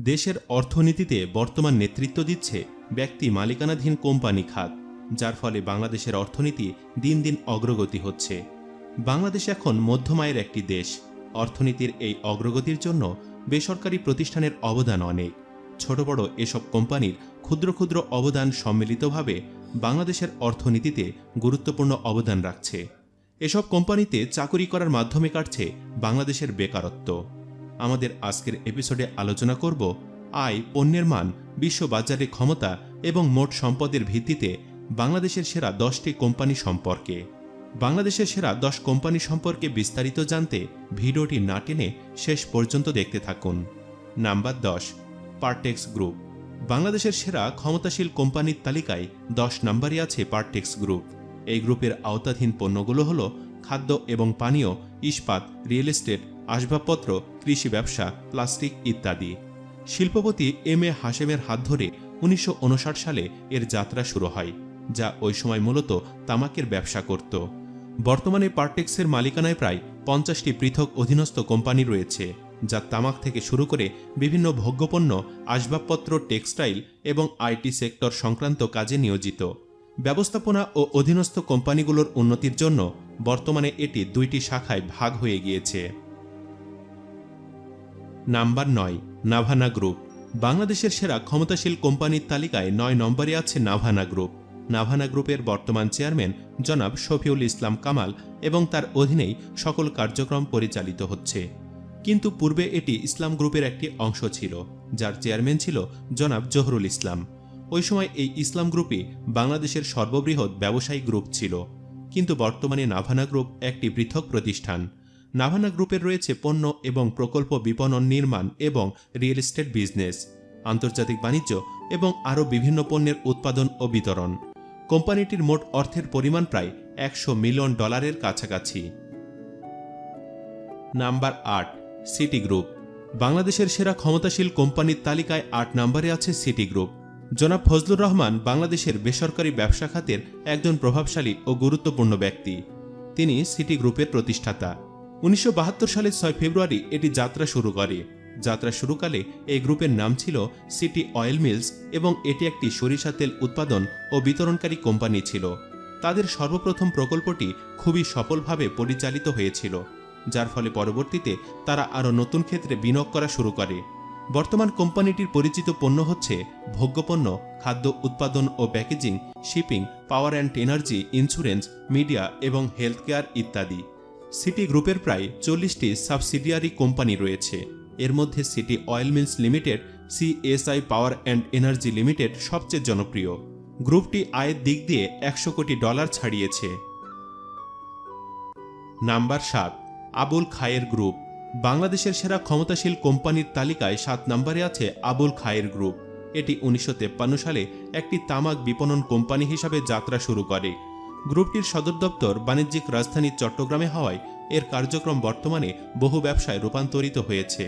দেশের অর্থনীতিতে বর্তমান নেতৃত্ব দিচ্ছে ব্যক্তি মালিকানাধীন কোম্পানি খাত, যার ফলে বাংলাদেশের অর্থনীতি দিন দিন অগ্রগতি হচ্ছে। বাংলাদেশ এখন মধ্যমায়ের একটি দেশ। অর্থনীতির এই অগ্রগতির জন্য বেসরকারি প্রতিষ্ঠানের অবদান অনেক। ছোট বড় এসব কোম্পানির ক্ষুদ্র ক্ষুদ্র অবদান সম্মিলিতভাবে বাংলাদেশের অর্থনীতিতে গুরুত্বপূর্ণ অবদান রাখছে। এসব কোম্পানিতে চাকুরি করার মাধ্যমে কাটছে বাংলাদেশের বেকারত্ব। আমাদের আজকের এপিসোডে আলোচনা করব আয়, পণ্যের মান, বিশ্ববাজারে ক্ষমতা এবং মোট সম্পদের ভিত্তিতে বাংলাদেশের সেরা 10টি কোম্পানি সম্পর্কে। বাংলাদেশের সেরা 10 কোম্পানি সম্পর্কে বিস্তারিত জানতে ভিডিওটি না টেনে শেষ পর্যন্ত দেখতে থাকুন। Number 10, Partex group. বাংলাদেশের সেরা ক্ষমতাশীল কোম্পানির তালিকায় 10 নম্বরে আছে পারটেক্স গ্রুপ। এই গ্রুপের আওতাধীন পণ্যগুলো হল খাদ্য এবং পানীয়, ইস্পাত, রিয়েল এস্টেট, আসবাবপত্র, কৃষি ব্যবসা, প্লাস্টিক ইত্যাদি। শিল্পপতি এম এ হাশেমের হাত ধরে 1959 সালে এর যাত্রা শুরু হয়, যা ওই সময় মূলত তামাকের ব্যবসা করত। বর্তমানে পারটেক্সের মালিকানায় প্রায় 50টি পৃথক অধীনস্থ কোম্পানি রয়েছে, যা তামাক থেকে শুরু করে বিভিন্ন ভোগ্যপণ্য, আসবাবপত্র, টেক্সটাইল এবং আইটি সেক্টর সংক্রান্ত কাজে নিয়োজিত। ব্যবস্থাপনা ও অধীনস্থ কোম্পানিগুলোর উন্নতির জন্য বর্তমানে এটি 2টি শাখায় ভাগ হয়ে গিয়েছে। Number 9, Navana group. বাংলাদেশের সেরা ক্ষমতাশীল কোম্পানির তালিকায় 9 নম্বরে আছে নাভানা গ্রুপ। নাভানা গ্রুপের বর্তমান চেয়ারম্যান জনাব শফিউল ইসলাম কামাল এবং তার অধীনেই সকল কার্যক্রম পরিচালিত হচ্ছে। কিন্তু পূর্বে এটি ইসলাম গ্রুপের একটি অংশ ছিল, যার চেয়ারম্যান ছিল জনাব জহুরুল ইসলাম। ওই সময় এই ইসলাম গ্রুপই বাংলাদেশের সর্ববৃহৎ ব্যবসায়ী গ্রুপ ছিল। কিন্তু বর্তমানে নাভানা গ্রুপ একটি পৃথক প্রতিষ্ঠান। নাভানা গ্রুপের রয়েছে পণ্য এবং প্রকল্প বিপণন, নির্মাণ এবং রিয়েল এস্টেট বিজনেস, আন্তর্জাতিক বাণিজ্য এবং আরও বিভিন্ন পণ্যের উৎপাদন ও বিতরণ। কোম্পানিটির মোট অর্থের পরিমাণ প্রায় $100 মিলিয়ন কাছাকাছি। Number 8, city group. বাংলাদেশের সেরা ক্ষমতাশীল কোম্পানির তালিকায় 8 নম্বরে আছে সিটি গ্রুপ। জনাব ফজলুর রহমান বাংলাদেশের বেসরকারি ব্যবসা খাতের একজন প্রভাবশালী ও গুরুত্বপূর্ণ ব্যক্তি। তিনি সিটি গ্রুপের প্রতিষ্ঠাতা। 1972 সালের 6 ফেব্রুয়ারি এটি যাত্রা শুরু করে। যাত্রা শুরুকালে এই গ্রুপের নাম ছিল সিটি অয়েল মিলস এবং এটি একটি সরিষা তেল উৎপাদন ও বিতরণকারী কোম্পানি ছিল। তাদের সর্বপ্রথম প্রকল্পটি খুবই সফলভাবে পরিচালিত হয়েছিল, যার ফলে পরবর্তীতে তারা আরও নতুন ক্ষেত্রে বিনিয়োগ করা শুরু করে। বর্তমান কোম্পানিটির পরিচিত পণ্য হচ্ছে ভোগ্যপণ্য, খাদ্য উৎপাদন ও packaging, shipping, power and energy, insurance, media এবং হেলথ কেয়ার ইত্যাদি। সিটি গ্রুপের প্রায় 40টি সাবসিডিয়ারি কোম্পানি রয়েছে। এর মধ্যে City oil mills limited, CSI power and energy limited সবচেয়ে জনপ্রিয়। গ্রুপটি আয়ের দিক দিয়ে $100 কোটি ছাড়িয়েছে। Number 7, Abul Khayer group. বাংলাদেশের সেরা ক্ষমতাশীল কোম্পানির তালিকায় 7 নম্বরে আছে আবুল খায়ের গ্রুপ। এটি 1953 সালে একটি তামাক বিপণন কোম্পানি হিসাবে যাত্রা শুরু করে। গ্রুপটির সদর দপ্তর বাণিজ্যিক রাজধানী চট্টগ্রামে হওয়ায় এর কার্যক্রম বর্তমানে বহু ব্যবসায় রূপান্তরিত হয়েছে।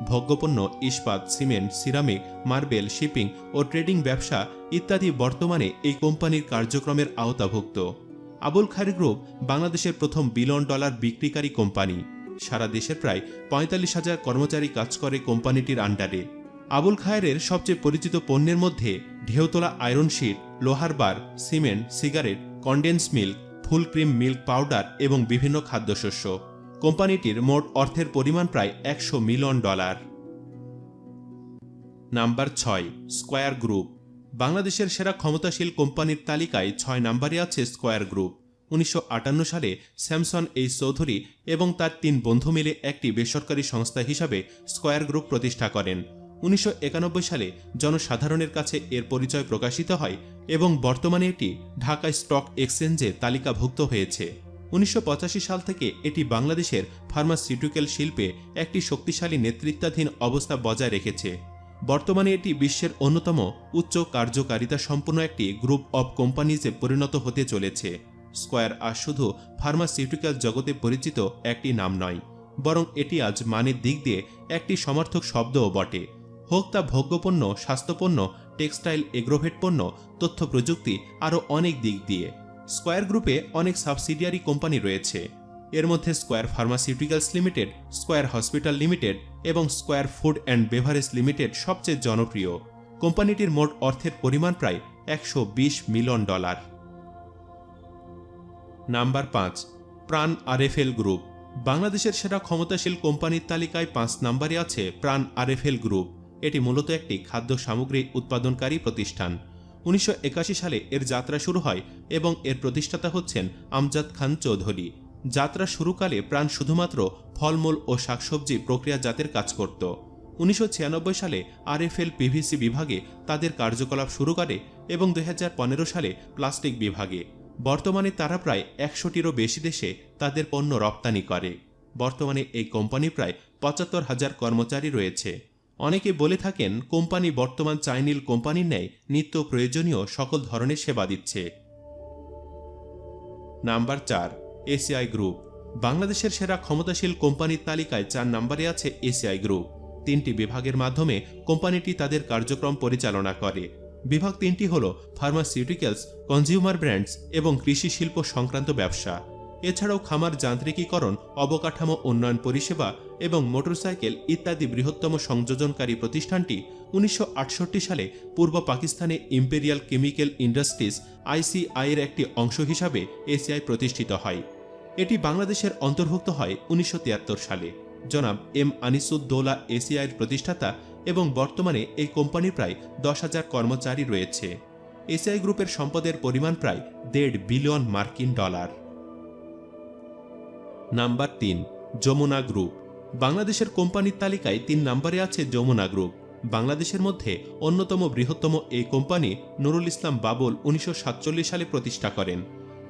ভোগ্যপণ্য, ইস্পাত, সিমেন্ট, সিরামিক, মার্বেল, শিপিং ও ট্রেডিং ব্যবসা ইত্যাদি বর্তমানে এই কোম্পানির কার্যক্রমের আওতাভুক্ত। আবুল খায়ের গ্রুপ বাংলাদেশের প্রথম $1 বিলিয়ন বিক্রিকারী কোম্পানি। সারা দেশের প্রায় 45,000 কর্মচারী কাজ করে কোম্পানিটির আন্ডারে। আবুল খায়েরের সবচেয়ে পরিচিত পণ্যের মধ্যে ঢেউতলা আয়রন শিট, লোহার bar, cement, cigarette, condensed milk, full cream milk powder এবং বিভিন্ন খাদ্যশস্য। কোম্পানিটির মোট অর্থের পরিমাণ প্রায় $100 মিলিয়ন। Number 6, square group. বাংলাদেশের সেরা ক্ষমতাশীল কোম্পানির তালিকায় 6 নম্বরে আছে স্কয়ার গ্রুপ। 1958 সালে স্যামসন এইচ চৌধুরী এবং তার 3 বন্ধু মিলে একটি বেসরকারি সংস্থা হিসাবে স্কয়ার গ্রুপ প্রতিষ্ঠা করেন। 1991 সালে জনসাধারণের কাছে এর পরিচয় প্রকাশিত হয় এবং বর্তমানে এটি ঢাকা স্টক এক্সচেঞ্জে তালিকাভুক্ত হয়েছে। 1985 সাল থেকে এটি বাংলাদেশের ফার্মাসিউটিক্যাল শিল্পে একটি শক্তিশালী নেতৃত্বাধীন অবস্থা বজায় রেখেছে। বর্তমানে এটি বিশ্বের অন্যতম উচ্চ কার্যকারিতা সম্পন্ন একটি গ্রুপ অব কোম্পানিজে পরিণত হতে চলেছে। স্কয়ার আজ শুধু ফার্মাসিউটিক্যাল জগতে পরিচিত একটি নাম নয়, বরং এটি আজ মানের দিক দিয়ে একটি সমার্থক শব্দও বটে। হোক তা ভোগ্যপণ্য, স্বাস্থ্যপণ্য, টেক্সটাইল, এগ্রোভেট পণ্য, তথ্য প্রযুক্তি, আরও অনেক দিক দিয়ে। স্কয়ার গ্রুপে অনেক সাবসিডিয়ারি কোম্পানি রয়েছে। এর মধ্যে Square pharmaceuticals limited, Square hospital limited এবং Square food and beverage limited সবচেয়ে জনপ্রিয়। কোম্পানিটির মোট অর্থের পরিমাণ প্রায় $120 মিলিয়ন। নাম্বার 5, প্রাণ আরএফএল গ্রুপ। বাংলাদেশের সেরা ক্ষমতাশীল কোম্পানির তালিকায় 5 নম্বরে আছে প্রাণ আরএফএল গ্রুপ। এটি মূলত একটি খাদ্য সামগ্রী উৎপাদনকারী প্রতিষ্ঠান। 1981 সালে এর যাত্রা শুরু হয় এবং এর প্রতিষ্ঠাতা হচ্ছেন আমজাদ খান চৌধুরী। যাত্রা শুরুকালে প্রাণ শুধুমাত্র ফলমূল ও শাকসবজি প্রক্রিয়াজাতের কাজ করত। 1996 সালে আরএফএল পিভিসি বিভাগে তাদের কার্যকলাপ শুরু করে এবং 2015 সালে প্লাস্টিক বিভাগে। বর্তমানে তারা প্রায় 100টিরও বেশি দেশে তাদের পণ্য রপ্তানি করে। বর্তমানে এই কোম্পানি প্রায় 75,000 কর্মচারী রয়েছে। অনেকে বলে থাকেন কোম্পানি বর্তমান চাইনিজ কোম্পানির ন্যায় নিত্য প্রয়োজনীয় সকল ধরনের সেবা দিচ্ছে। Number 4, ACI group. বাংলাদেশের সেরা ক্ষমতাশীল কোম্পানির তালিকায় 4 নম্বরে আছে এসিআই গ্রুপ। 3টি বিভাগের মাধ্যমে কোম্পানিটি তাদের কার্যক্রম পরিচালনা করে। বিভাগ 3টি হল ফার্মাসিউটিক্যালস, কনজিউমার ব্র্যান্ডস এবং কৃষি শিল্প সংক্রান্ত ব্যবসা। এছাড়াও খামার যান্ত্রিকীকরণ, অবকাঠামো উন্নয়ন পরিষেবা এবং মোটরসাইকেল ইত্যাদি বৃহত্তম সংযোজনকারী প্রতিষ্ঠানটি 1968 সালে পূর্ব পাকিস্তানে ইম্পেরিয়াল কেমিক্যাল ইন্ডাস্ট্রিজ ICI এর একটি অংশ হিসাবে এসিআই প্রতিষ্ঠিত হয়। এটি বাংলাদেশের অন্তর্ভুক্ত হয় 1973 সালে। জনাব এম আনিসুদ্দৌলা এসিআইয়ের প্রতিষ্ঠাতা এবং বর্তমানে এই কোম্পানির প্রায় 10,000 কর্মচারী রয়েছে। এসিআই গ্রুপের সম্পদের পরিমাণ প্রায় $1.5 বিলিয়ন। Number 3, Jamuna group. বাংলাদেশের কোম্পানির তালিকায় 3 নম্বরে আছে যমুনা গ্রুপ। বাংলাদেশের মধ্যে অন্যতম বৃহত্তম এই কোম্পানি নুরুল ইসলাম বাবুল 1947 সালে প্রতিষ্ঠা করেন।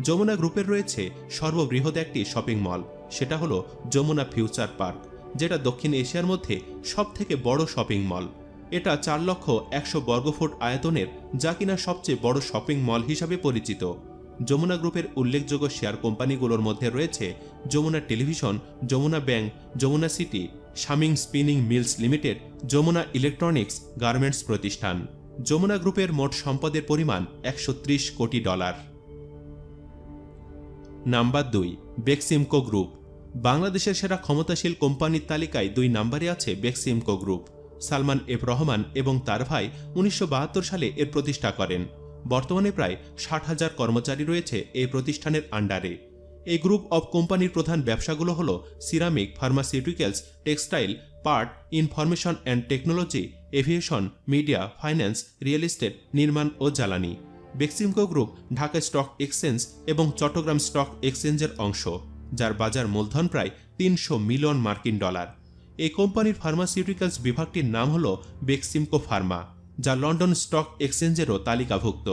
যমুনা গ্রুপের রয়েছে সর্ববৃহৎ একটি শপিং মল, সেটা হলো যমুনা ফিউচার পার্ক, যেটা দক্ষিণ এশিয়ার মধ্যে সবথেকে বড় শপিং মল। এটা 4,100,000 বর্গফুট আয়তনের, যা কিনা সবচেয়ে বড় শপিং মল হিসাবে পরিচিত। যমুনা গ্রুপের উল্লেখযোগ্য শেয়ার কোম্পানিগুলোর মধ্যে রয়েছে Jamuna television, Jamuna bank, Jamuna city, শামিং spinning mills limited, Jamuna electronics, garments প্রতিষ্ঠান। যমুনা গ্রুপের মোট সম্পদের পরিমাণ $130 কোটি। Number 2, Beximco group. বাংলাদেশের সেরা ক্ষমতাশীল কোম্পানির তালিকায় 2 নম্বরে আছে বেক্সিমকো গ্রুপ। সালমান এফ রহমান এবং তার ভাই 1972 সালে এর প্রতিষ্ঠা করেন। বর্তমানে প্রায় 60,000 কর্মচারী রয়েছে এই প্রতিষ্ঠানের আন্ডারে। এই গ্রুপ অব কোম্পানির প্রধান ব্যবসাগুলো হল ceramic, pharmaceuticals, textile, part, information and technology, aviation, media, finance, real estate, নির্মাণ ও জ্বালানি। Beximco group Dhaka stock exchange এবং চট্টগ্রাম স্টক এক্সচেঞ্জের অংশ, যার বাজার মূলধন প্রায় $300 মিলিয়ন। এই কোম্পানির ফার্মাসিউটিক্যালস বিভাগটির নাম হল বেক্সিমকো ফার্মা, যা লন্ডন স্টক এক্সচেঞ্জেরও তালিকাভুক্ত।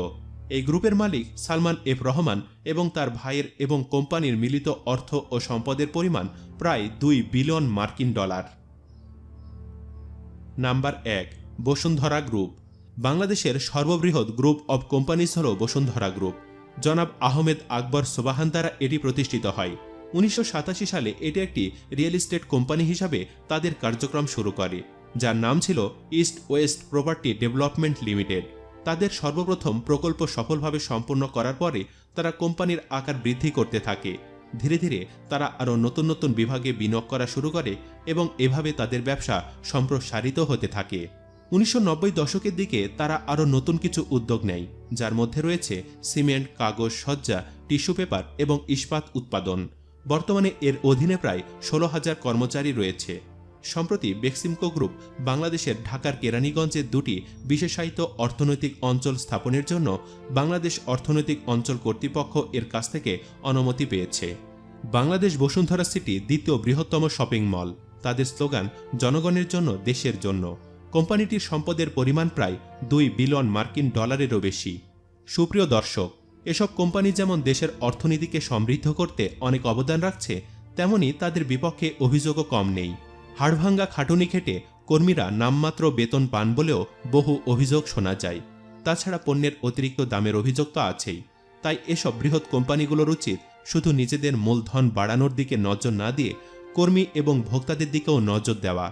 এই গ্রুপের মালিক সালমান এফ রহমান এবং তার ভাইয়ের এবং কোম্পানির মিলিত অর্থ ও সম্পদের পরিমাণ প্রায় $2 বিলিয়ন। Number 1, Bashundhara group. বাংলাদেশের সর্ববৃহৎ গ্রুপ অব কোম্পানিজ হল বসুন্ধরা গ্রুপ। জনাব আহমেদ আকবর সোবাহান দ্বারা এটি প্রতিষ্ঠিত হয়। 1987 সালে এটি একটি রিয়েল এস্টেট কোম্পানি হিসাবে তাদের কার্যক্রম শুরু করে, যার নাম ছিল east West property development limited. তাদের সর্বপ্রথম প্রকল্প সফলভাবে সম্পন্ন করার পরে তারা কোম্পানির আকার বৃদ্ধি করতে থাকে। ধীরে ধীরে তারা আরও নতুন নতুন বিভাগে বিনিয়োগ করা শুরু করে এবং এভাবে তাদের ব্যবসা সম্প্রসারিত হতে থাকে। 1990 দশকের দিকে তারা আরও নতুন কিছু উদ্যোগ নেয়, যার মধ্যে রয়েছে সিমেন্ট, কাগজ, সজ্জা, টিস্যু পেপার এবং ইস্পাত উৎপাদন। বর্তমানে এর অধীনে প্রায় 16,000 কর্মচারী রয়েছে। সম্প্রতি বেক্সিমকো গ্রুপ বাংলাদেশের ঢাকার কেরানীগঞ্জে 2টি বিশেষায়িত অর্থনৈতিক অঞ্চল স্থাপনের জন্য বাংলাদেশ অর্থনৈতিক অঞ্চল কর্তৃপক্ষ এর কাছ থেকে অনুমতি পেয়েছে। বাংলাদেশ বসুন্ধরা সিটি দ্বিতীয় বৃহত্তম শপিং মল। তাদের স্লোগান জনগণের জন্য, দেশের জন্য। কোম্পানিটির সম্পদের পরিমাণ প্রায় $2 বিলিয়ন বেশি। সুপ্রিয় দর্শক, এসব কোম্পানি যেমন দেশের অর্থনীতিকে সমৃদ্ধ করতে অনেক অবদান রাখছে, তেমনি তাদের বিপক্ষে অভিযোগও কম নেই। হাড়ভাঙ্গা খাটুনি খেটে কর্মীরা নামমাত্র বেতন পান বলেও বহু অভিযোগ শোনা যায়। তাছাড়া পণ্যের অতিরিক্ত দামের অভিযোগ তো আছেই। তাই এসব বৃহৎ কোম্পানিগুলোর উচিত শুধু নিজেদের মূলধন বাড়ানোর দিকে নজর না দিয়ে কর্মী এবং ভোক্তাদের দিকেও নজর দেওয়া।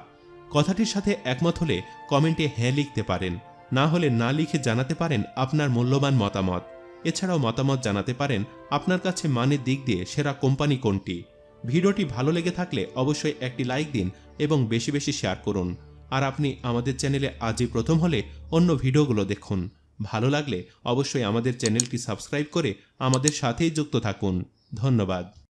কথাটির সাথে একমত হলে কমেন্টে হ্যাঁ লিখতে পারেন, না হলে না লিখে জানাতে পারেন আপনার মূল্যবান মতামত। এছাড়াও মতামত জানাতে পারেন আপনার কাছে মানের দিক দিয়ে সেরা কোম্পানি কোনটি। ভিডিওটি ভালো লেগে থাকলে অবশ্যই একটি লাইক দিন এবং বেশি বেশি শেয়ার করুন। আর আপনি আমাদের চ্যানেলে আজই প্রথম হলে অন্য ভিডিওগুলো দেখুন। ভালো লাগলে অবশ্যই আমাদের চ্যানেলটি সাবস্ক্রাইব করে আমাদের সাথেই যুক্ত থাকুন। ধন্যবাদ।